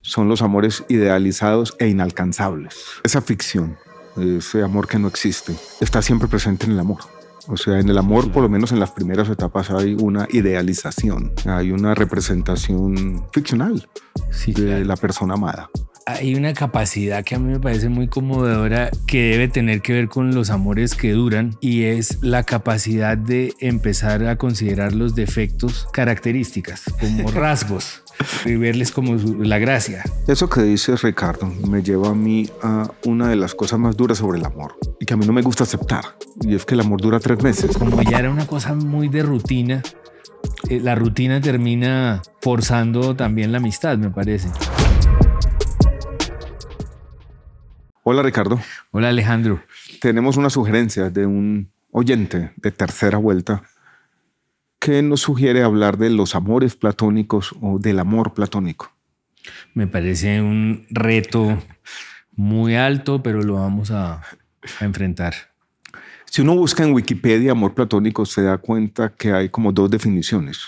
son los amores idealizados e inalcanzables. Esa ficción, ese amor que no existe, está siempre presente en el amor. O sea, en el amor, por lo menos en las primeras etapas, hay una idealización, hay una representación ficcional de la persona amada. Hay una capacidad que a mí me parece muy conmovedora que debe tener que ver con los amores que duran, y es la capacidad de empezar a considerar los defectos características, como rasgos, y verles como la gracia. Eso que dices, Ricardo, me lleva a mí a una de las cosas más duras sobre el amor y que a mí no me gusta aceptar, y es que el amor dura 3 meses. Como ya era una cosa muy de rutina, la rutina termina forzando también la amistad, me parece. Hola, Ricardo. Hola, Alejandro. Tenemos una sugerencia de un oyente de tercera vuelta que nos sugiere hablar de los amores platónicos o del amor platónico. Me parece un reto muy alto, pero lo vamos a enfrentar. Si uno busca en Wikipedia amor platónico, se da cuenta que hay como 2 definiciones.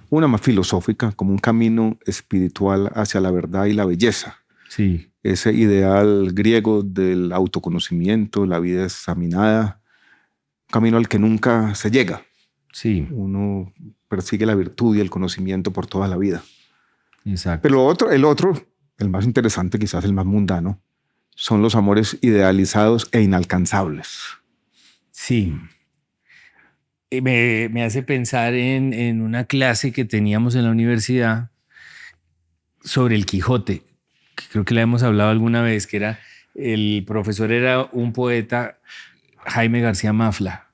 Una más filosófica, como un camino espiritual hacia la verdad y la belleza. Sí. Ese ideal griego del autoconocimiento, la vida examinada, un camino al que nunca se llega. Sí. Uno persigue la virtud y el conocimiento por toda la vida. Exacto. Pero el otro, el más interesante, quizás el más mundano, son los amores idealizados e inalcanzables. Sí. Me hace pensar en una clase que teníamos en la universidad sobre el Quijote, que creo que la hemos hablado alguna vez, que era, el profesor era un poeta, Jaime García Mafla.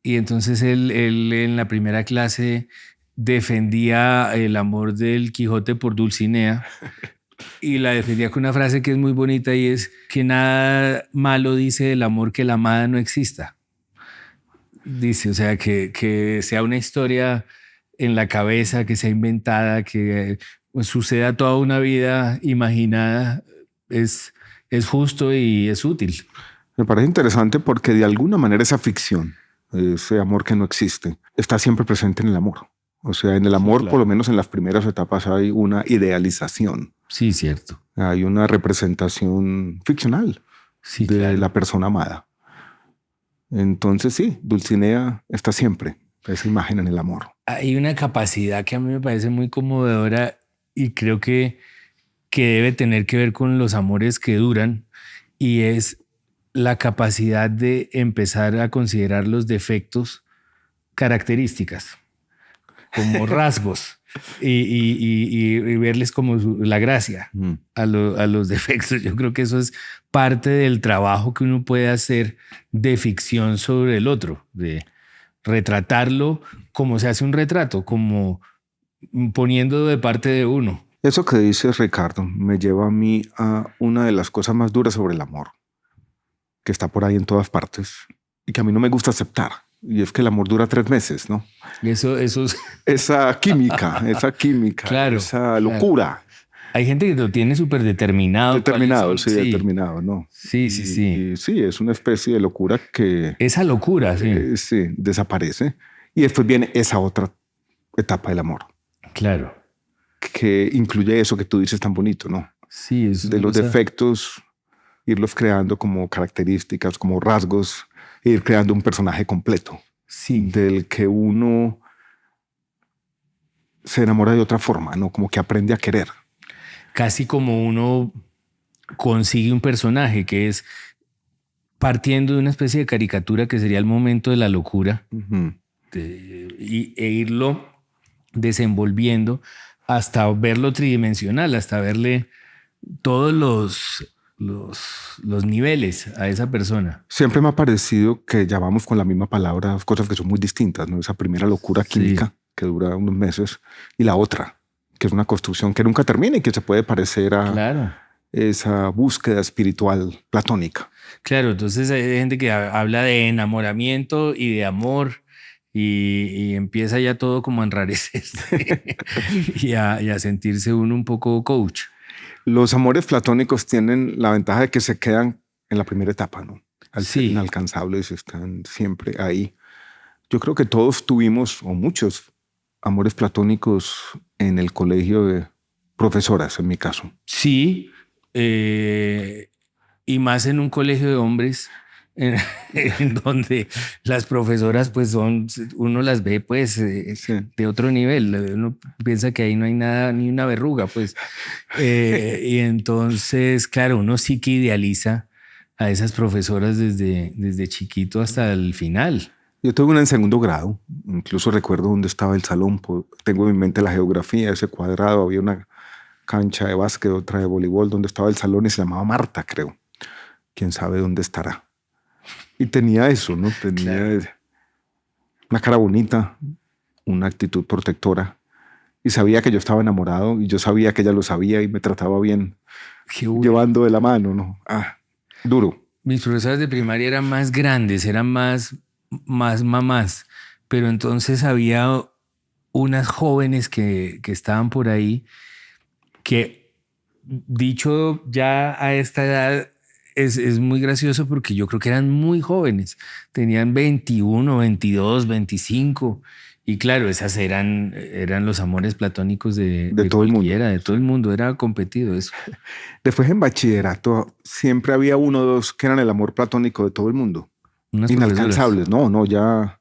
Y entonces él en la primera clase defendía el amor del Quijote por Dulcinea, y la defendía con una frase que es muy bonita, y es que nada malo dice del amor que la amada no exista. Dice, o sea, que sea una historia en la cabeza, que sea inventada, que suceda toda una vida imaginada, es justo y es útil. Me parece interesante porque de alguna manera esa ficción, ese amor que no existe, está siempre presente en el amor. O sea, en el amor, sí, claro, por lo menos en las primeras etapas, hay una idealización. Sí, cierto. Hay una representación ficcional, sí, de, claro, la persona amada. Entonces sí, Dulcinea está siempre, esa imagen en el amor. Hay una capacidad que a mí me parece muy conmovedora y creo que debe tener que ver con los amores que duran, y es la capacidad de empezar a considerar los defectos características, como rasgos, y verles como la gracia a los defectos. Yo creo que eso es parte del trabajo que uno puede hacer de ficción sobre el otro, de retratarlo como se hace un retrato, como poniendo de parte de uno. Eso que dices, Ricardo, me lleva a mí a una de las cosas más duras sobre el amor, que está por ahí en todas partes y que a mí no me gusta aceptar. Y es que el amor dura 3 meses, ¿no? Eso es... Esa química, claro, esa locura. Claro. Hay gente que lo tiene súper determinado. Determinado, sí, determinado, ¿no? Sí. Y sí, es una especie de locura que... Esa locura, sí. Sí, desaparece. Y después viene esa otra etapa del amor. Claro. Que incluye eso que tú dices tan bonito, ¿no? Sí, es de los defectos, irlos creando como características, como rasgos, e ir creando un personaje completo. Sí. Del que uno se enamora de otra forma, ¿no? Como que aprende a querer. Casi como uno consigue un personaje que es partiendo de una especie de caricatura que sería el momento de la locura, e irlo desenvolviendo hasta verlo tridimensional, hasta verle todos los niveles a esa persona. Siempre me ha parecido que llamamos con la misma palabra dos cosas que son muy distintas, ¿no? Esa primera locura química, sí, que dura unos meses, y la otra, que es una construcción que nunca termina y que se puede parecer a, claro, esa búsqueda espiritual platónica. Claro, entonces hay gente que habla de enamoramiento y de amor, y empieza ya todo como a enrarecerse y a sentirse uno un poco coach. Los amores platónicos tienen la ventaja de que se quedan en la primera etapa, ¿no? Al ser inalcanzables, están siempre ahí. Yo creo que todos tuvimos, o muchos, amores platónicos en el colegio profesoras en mi caso. Sí, y más en un colegio de hombres en donde las profesoras pues son, uno las ve pues Sí. de otro nivel, uno piensa que ahí no hay nada, ni una verruga pues. Y entonces, claro, uno sí que idealiza a esas profesoras desde chiquito hasta el final. Yo tuve una en segundo grado, incluso recuerdo dónde estaba el salón, tengo en mi mente la geografía, ese cuadrado, había una cancha de básquet, otra de voleibol, donde estaba el salón y se llamaba Marta, creo. Quién sabe dónde estará. Y tenía eso, ¿no? Tenía una cara bonita, una actitud protectora. Y sabía que yo estaba enamorado y yo sabía que ella lo sabía y me trataba bien, Qué bueno. llevando de la mano, ¿no? Duro. Mis profesoras de primaria eran más grandes, eran más mamás, pero entonces había unas jóvenes que estaban por ahí que, dicho ya a esta edad, es muy gracioso porque yo creo que eran muy jóvenes, tenían 21, 22, 25 y claro, esas eran los amores platónicos de todo el mundo. cualquiera, de todo el mundo, era competido eso. Después en bachillerato siempre había uno o dos que eran el amor platónico de todo el mundo. Unas Inalcanzables, no, ya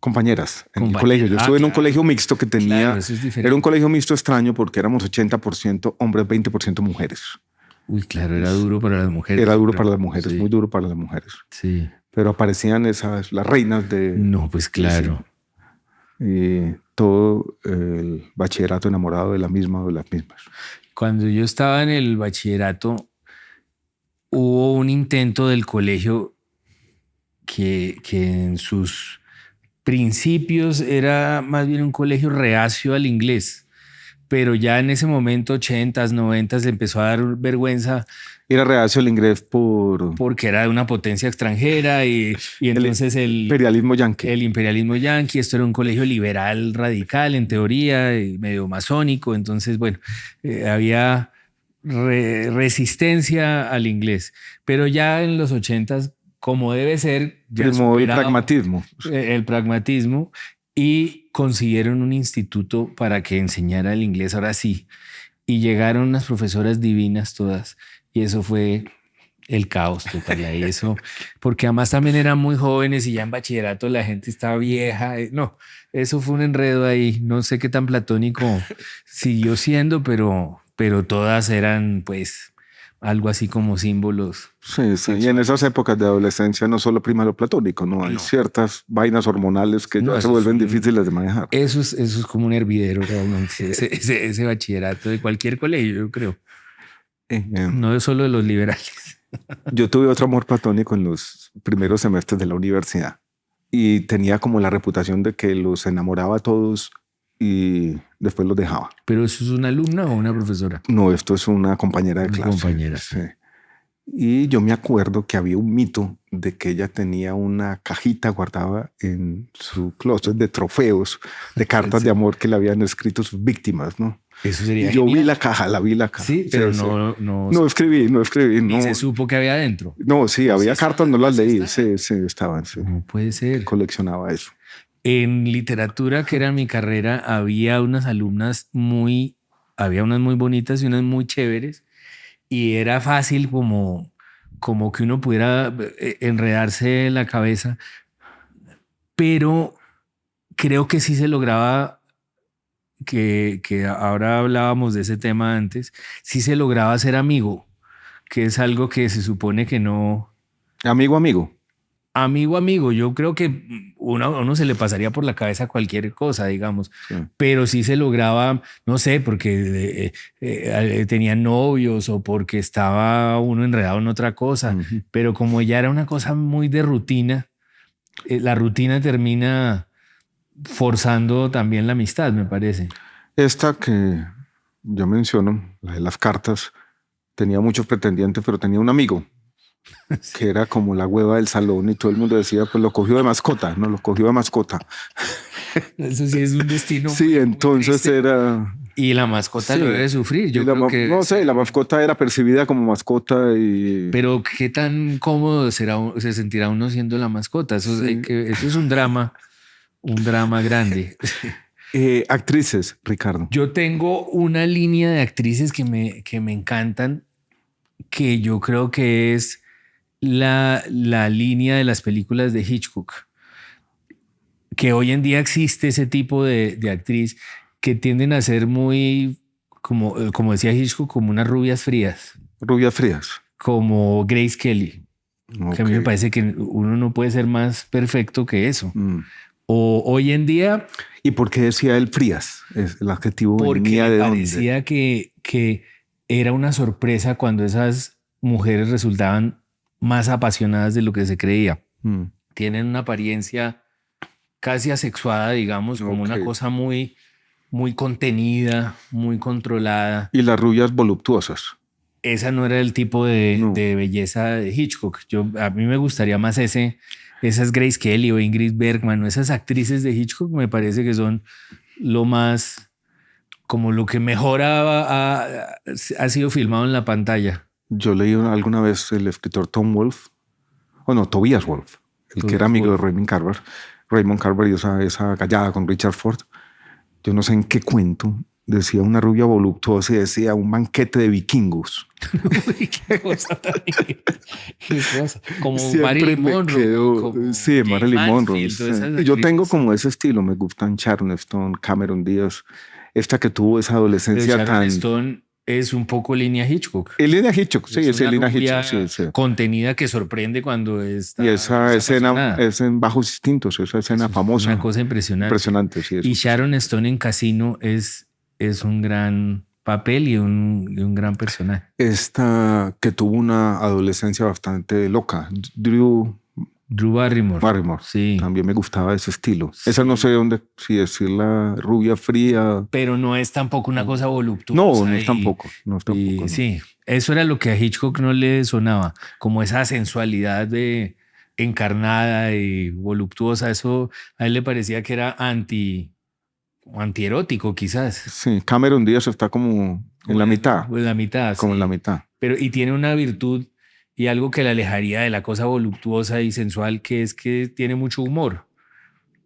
compañeras en el colegio. Yo estuve en un colegio mixto que tenía, claro, eso es diferente. era un colegio mixto extraño porque éramos 80% hombres, 20% mujeres. Uy, claro, era duro para las mujeres. Era duro para las mujeres, Sí. muy duro para las mujeres. Sí. Pero aparecían las reinas de... No, pues claro. Y todo el bachillerato enamorado de la misma o de las mismas. Cuando yo estaba en el bachillerato, hubo un intento del colegio que en sus principios era más bien un colegio reacio al inglés, pero ya en ese momento, 80s, 90s, le empezó a dar vergüenza. Era reacio al inglés porque era de una potencia extranjera y entonces el imperialismo yanqui. El imperialismo yanqui, esto era un colegio liberal radical en teoría, y medio masónico, entonces bueno, había resistencia al inglés, pero ya en los 80s, como debe ser, ya el pragmatismo. El pragmatismo, y consiguieron un instituto para que enseñara el inglés, ahora sí, y llegaron unas profesoras divinas todas, y eso fue el caos total ahí, eso, porque además también eran muy jóvenes y ya en bachillerato la gente estaba vieja. No, eso fue un enredo ahí, no sé qué tan platónico siguió siendo, pero todas eran pues algo así como símbolos. Sí, sí. Y en esas épocas de adolescencia no solo prima lo platónico, no hay ciertas vainas hormonales que ya se vuelven difíciles de manejar. Eso es como un hervidero realmente, ese bachillerato de cualquier colegio, yo creo. No es solo de los liberales. Yo tuve otro amor platónico en los primeros semestres de la universidad y tenía como la reputación de que los enamoraba a todos y después los dejaba. ¿Pero eso es una alumna o una profesora? No, esto es una compañera de clase. Compañera. Sí. Y yo me acuerdo que había un mito de que ella tenía una cajita guardada en su closet de trofeos, de cartas de amor que le habían escrito sus víctimas, ¿no? Eso sería yo genial. la vi la caja. Sí, pero sí, no escribí. Ni se supo que había adentro. No, sí, había cartas, no las leí. Sí, estaban. Sí. No puede ser. Coleccionaba eso. En literatura, que era mi carrera, había unas alumnas había unas muy bonitas y unas muy chéveres, y era fácil como que uno pudiera enredarse la cabeza, pero creo que sí se lograba, que ahora hablábamos de ese tema antes, sí se lograba ser amigo, que es algo que se supone que no... Amigo. Amigo, yo creo que uno se le pasaría por la cabeza cualquier cosa, digamos, sí. Pero sí se lograba, no sé, porque tenían novios o porque estaba uno enredado en otra cosa, pero como ya era una cosa muy de rutina, la rutina termina forzando también la amistad, me parece. Esta que yo menciono, la de las cartas, tenía muchos pretendientes, pero tenía un amigo que era como la hueva del salón y todo el mundo decía, pues lo cogió de mascota, ¿no? Lo cogió de mascota. Eso sí es un destino. Sí, entonces era... Y la mascota lo debe sufrir. Yo creo que... No sé, la mascota era percibida como mascota y... Pero qué tan cómodo se sentirá uno siendo la mascota. Eso es un drama grande. Actrices, Ricardo. Yo tengo una línea de actrices que me encantan, que yo creo que es la línea de las películas de Hitchcock, que hoy en día existe ese tipo de actriz que tienden a ser muy, como decía Hitchcock, como unas rubias frías, Rubias frías. como Grace Kelly, que a mí me Ok. parece que uno no puede ser más perfecto que eso. Mm. O hoy en día, ¿Y por qué decía él frías? El adjetivo porque venía me de dónde. parecía que era una sorpresa cuando esas mujeres resultaban más apasionadas de lo que se creía. Mm. Tienen una apariencia casi asexuada, digamos, como una Ok. cosa muy, muy contenida, muy controlada. Y las rubias voluptuosas. Esa no era el tipo de, No. de belleza de Hitchcock. A mí me gustaría más esas Grace Kelly o Ingrid Bergman o esas actrices de Hitchcock. Me parece que son lo más, como lo que mejor ha sido filmado en la pantalla. Yo leí alguna vez el escritor Tom Wolfe, o no, Tobias Wolfe, el que era Tobias amigo Wolfe. de Raymond Carver y esa gallada con Richard Ford. Yo no sé en qué cuento decía una rubia voluptuosa y decía un banquete de vikingos. Uy, qué cosa tan- qué cosa. Como Siempre Marilyn me Monroe. quedó, Como sí, Jane Marilyn Monroe. Mansfield, Sí. todas esas Y yo tengo actrices. como ese estilo, me gustan Sharon Stone, Cameron Díaz, esta que tuvo esa Pero adolescencia Sharon tan... Stone es un poco línea Hitchcock. Elena Hitchcock, sí, es Una Elena rubia Hitchcock, sí, sí. contenida que sorprende cuando está Y esa escena apasionada. es en Bajos Instintos, esa escena Es famosa. una cosa impresionante. Impresionante, sí. Y Sharon Stone en Casino es un gran papel y un gran personaje. Esta que tuvo una adolescencia bastante loca, Drew Drew Barrymore. Barrymore. Sí. También me gustaba ese estilo. Sí. Esa no sé dónde, si decirla rubia fría. Pero no es tampoco una cosa voluptuosa. No, no es tampoco. No es tampoco. No. Sí, eso era lo que a Hitchcock no le sonaba, como esa sensualidad de encarnada y voluptuosa. Eso a él le parecía que era antierótico, quizás. Sí, Cameron Díaz está como en la mitad. En la mitad, Como sí. en la mitad. Pero, y tiene una virtud y algo que la alejaría de la cosa voluptuosa y sensual, que es que tiene mucho humor.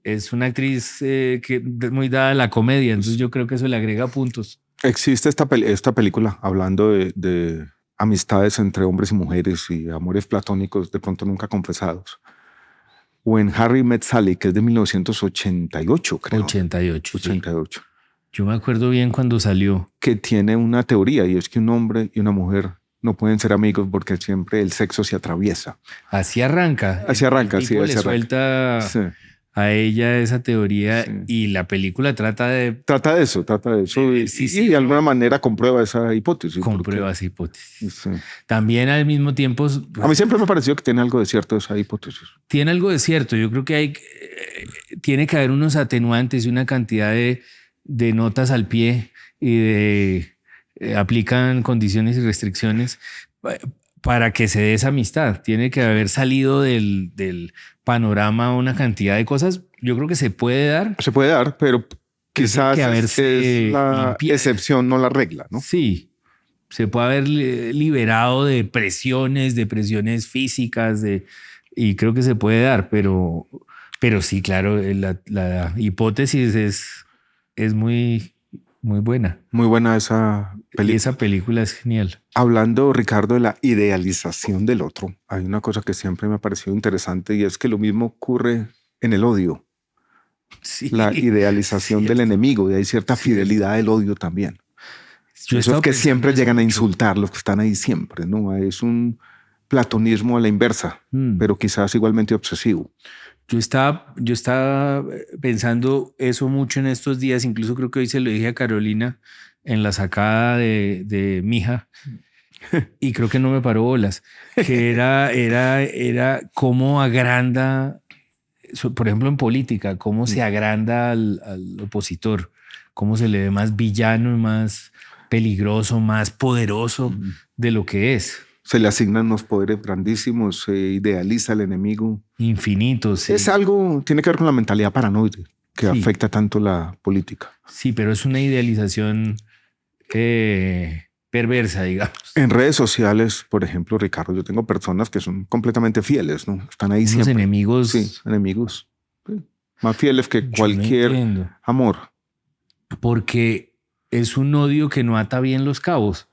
Es una actriz que es muy dada a la comedia, entonces yo creo que eso le agrega puntos. Existe esta película hablando de amistades entre hombres y mujeres y amores platónicos de pronto nunca confesados. When Harry Met Sally, que es de 1988, creo. 88. 88. Sí. Yo me acuerdo bien cuando salió. Que tiene una teoría y es que un hombre y una mujer no pueden ser amigos porque siempre el sexo se atraviesa. Así arranca. Así arranca, el tipo sí. le Así suelta sí. a ella esa teoría Sí. y la película trata de... Trata de eso. Y de alguna manera comprueba esa hipótesis. Comprueba esa hipótesis. Sí. También al mismo tiempo... A mí siempre me ha parecido que tiene algo de cierto esa hipótesis. Tiene algo de cierto. Yo creo que tiene que haber unos atenuantes y una cantidad de notas al pie y aplican condiciones y restricciones para que se dé esa amistad. Tiene que haber salido del panorama una cantidad de cosas. Yo creo que se puede dar. Se puede dar, pero quizás que es la excepción, no la regla, ¿no? Sí. Se puede haber liberado de presiones físicas, y creo que se puede dar, pero sí, claro, la hipótesis es muy, muy buena. Muy buena esa película. Y esa película es genial. Hablando, Ricardo, de la idealización del otro, hay una cosa que siempre me ha parecido interesante y es que lo mismo ocurre en el odio. Sí, la idealización del enemigo y hay cierta fidelidad del odio también. Esos que siempre llegan a insultar, los que están ahí siempre, ¿no? Es un platonismo a la inversa, pero quizás igualmente obsesivo. Yo estaba pensando eso mucho en estos días, incluso creo que hoy se lo dije a Carolina en la sacada de mi hija, y creo que no me paró bolas, que era cómo agranda, por ejemplo en política, cómo se agranda al opositor, cómo se le ve más villano y más peligroso, más poderoso de lo que es. Se le asignan unos poderes grandísimos, se idealiza al enemigo. Infinitos. Sí. Es algo, tiene que ver con la mentalidad paranoide que afecta tanto la política. Sí, pero es una idealización perversa, digamos. En redes sociales, por ejemplo, Ricardo, yo tengo personas que son completamente fieles, ¿no? Están ahí siempre. Enemigos. Sí, enemigos. Sí. Más fieles que cualquier amor. porque es un odio que no ata bien los cabos.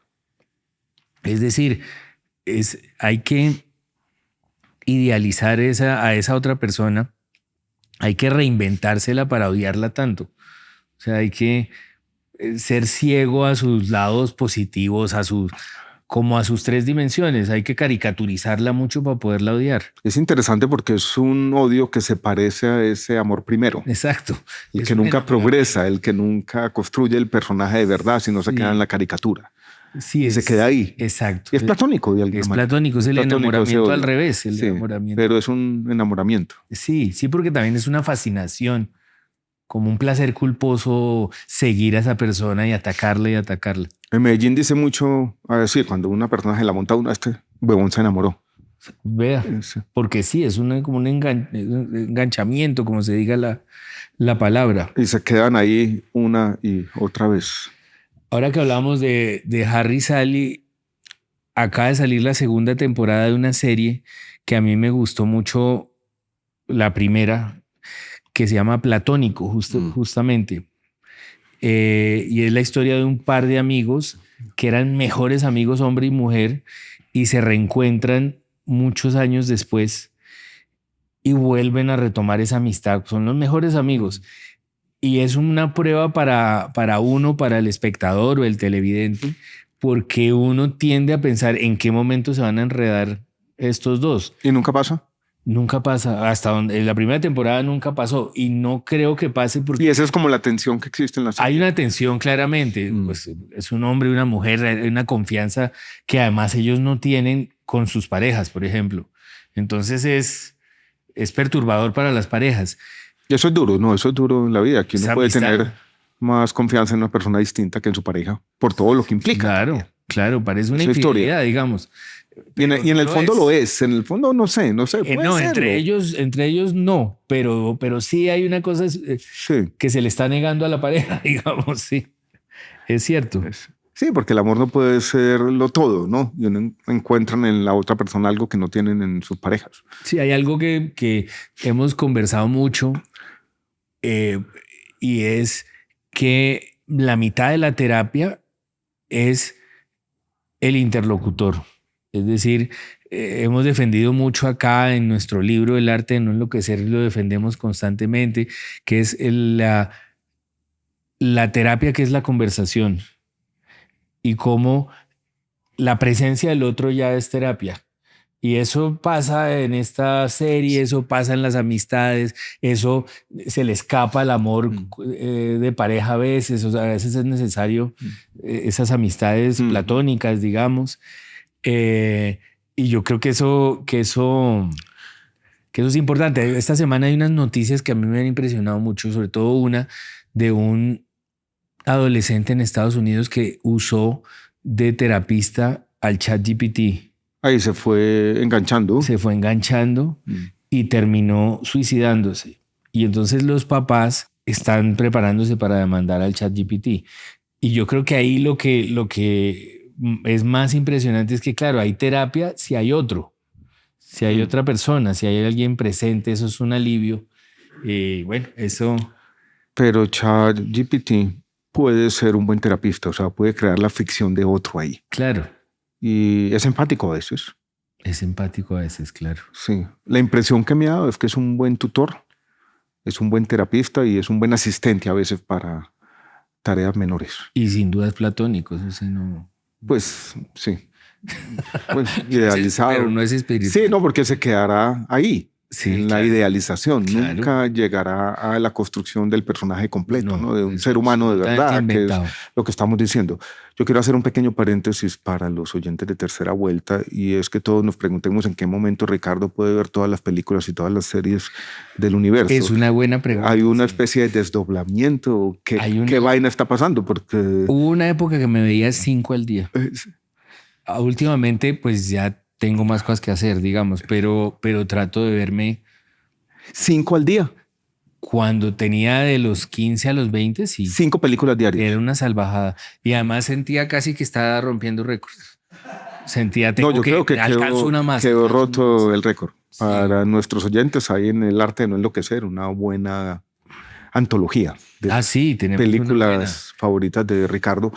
Es decir, hay que idealizar a esa otra persona, hay que reinventársela para odiarla tanto. O sea, hay que ser ciego a sus lados positivos, como a sus tres dimensiones. Hay que caricaturizarla mucho para poderla odiar. Es interesante porque es un odio que se parece a ese amor primero. Exacto. El que nunca progresa, el que nunca construye el personaje de verdad, sino se queda en la caricatura. Sí, y se queda ahí. Exacto. Y es platónico de alguna manera. Es platónico, es el enamoramiento al revés. El enamoramiento. Pero es un enamoramiento. Sí, porque también es una fascinación, como un placer culposo seguir a esa persona y atacarla y atacarla. En Medellín dice mucho a decir, cuando una persona se la monta a uno, este huevón se enamoró. Vea, porque sí, es como un enganchamiento, como se diga la palabra. Y se quedan ahí una y otra vez. Ahora que hablamos de Harry Sally, acaba de salir la segunda temporada de una serie que a mí me gustó mucho, la primera, que se llama Platónico, justamente. Y es la historia de un par de amigos que eran mejores amigos, hombre y mujer, y se reencuentran muchos años después y vuelven a retomar esa amistad. Son los mejores amigos. Y es una prueba para uno, para el espectador o el televidente, porque uno tiende a pensar en qué momento se van a enredar estos dos. ¿Y nunca pasa? Nunca pasa. Hasta en la primera temporada nunca pasó. Y no creo que pase porque... Y esa es como la tensión que existe en la serie. Hay una tensión claramente. Pues es un hombre y una mujer, hay una confianza que además ellos no tienen con sus parejas, por ejemplo. Entonces es perturbador para las parejas. Y eso es duro, ¿no? Eso es duro en la vida, que uno puede tener más confianza en una persona distinta que en su pareja, por todo lo que implica. Claro, parece una infidelidad, digamos. Y en el fondo lo es, en el fondo no sé. No, entre ellos no, pero sí hay una cosa que se le está negando a la pareja, digamos, sí. Es cierto. Sí, porque el amor no puede serlo todo, ¿no? Y uno encuentran en la otra persona algo que no tienen en sus parejas. Sí, hay algo que hemos conversado mucho y es que la mitad de la terapia es el interlocutor. Es decir, hemos defendido mucho acá en nuestro libro El arte de no enloquecer, lo defendemos constantemente, que es la terapia, que es la conversación, y cómo la presencia del otro ya es terapia. Y eso pasa en esta serie, eso pasa en las amistades, eso se le escapa al amor de pareja a veces, o sea, a veces es necesario esas amistades platónicas, digamos. Y yo creo que eso es importante. Esta semana hay unas noticias que a mí me han impresionado mucho, sobre todo una de un adolescente en Estados Unidos que usó de terapista al ChatGPT. Ahí se fue enganchando. Y terminó suicidándose. Y entonces los papás están preparándose para demandar al ChatGPT. Y yo creo que ahí lo que es más impresionante es que, claro, hay terapia si hay otro, si hay otra persona, si hay alguien presente, eso es un alivio. Y bueno, eso... Pero ChatGPT puede ser un buen terapista, o sea, puede crear la ficción de otro ahí. Claro. Y es empático a veces. Es empático a veces, claro. Sí. La impresión que me ha dado es que es un buen tutor, es un buen terapista y es un buen asistente a veces para tareas menores. Y sin duda es platónico, eso sí no... Pues sí. Pues, idealizado. Pero no es espiritual. Sí, no, porque se quedará ahí. Sí, en la idealización. Claro. Nunca llegará a la construcción del personaje completo, ¿no? De un ser humano de verdad, que es lo que estamos diciendo. Yo quiero hacer un pequeño paréntesis para los oyentes de Tercera Vuelta, y es que todos nos preguntemos en qué momento Ricardo puede ver todas las películas y todas las series del universo. Es una buena pregunta. Hay una especie de desdoblamiento. ¿Qué vaina está pasando? Porque hubo una época que me veía 5 al día. Últimamente, pues ya tengo más cosas que hacer, digamos, pero trato de verme... 5 al día. Cuando tenía de los 15 a los 20, sí. 5 películas diarias. Era una salvajada. Y además sentía casi que estaba rompiendo récords. Sentía yo creo que alcanzo una más. Quedó roto el récord. Para nuestros oyentes, ahí en El arte de no enloquecer, una buena antología de Sí, tenemos una buena. películas favoritas de Ricardo,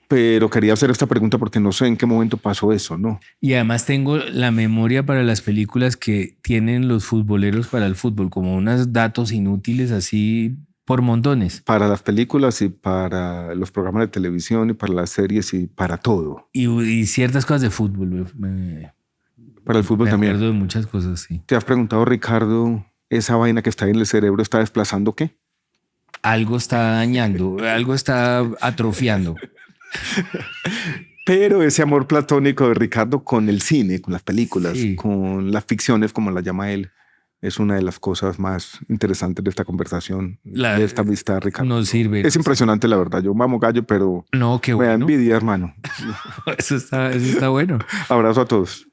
pero quería hacer esta pregunta porque no sé en qué momento pasó eso, ¿no? Y además tengo la memoria para las películas que tienen los futboleros para el fútbol, como unos datos inútiles así por montones. Para las películas y para los programas de televisión y para las series y para todo. Y ciertas cosas de fútbol. Para el fútbol Me también. acuerdo de muchas cosas, sí. ¿Te has preguntado, Ricardo, esa vaina que está en el cerebro está desplazando qué? Algo está dañando, algo está atrofiando. Pero ese amor platónico de Ricardo con el cine, con las películas, Sí. con las ficciones, como las llama él, es una de las cosas más interesantes de esta conversación, de esta amistad, Ricardo. No sirve. Es impresionante, la verdad. Yo mamo gallo, pero No, qué me da bueno. envidia, hermano. Eso está bueno. Abrazo a todos.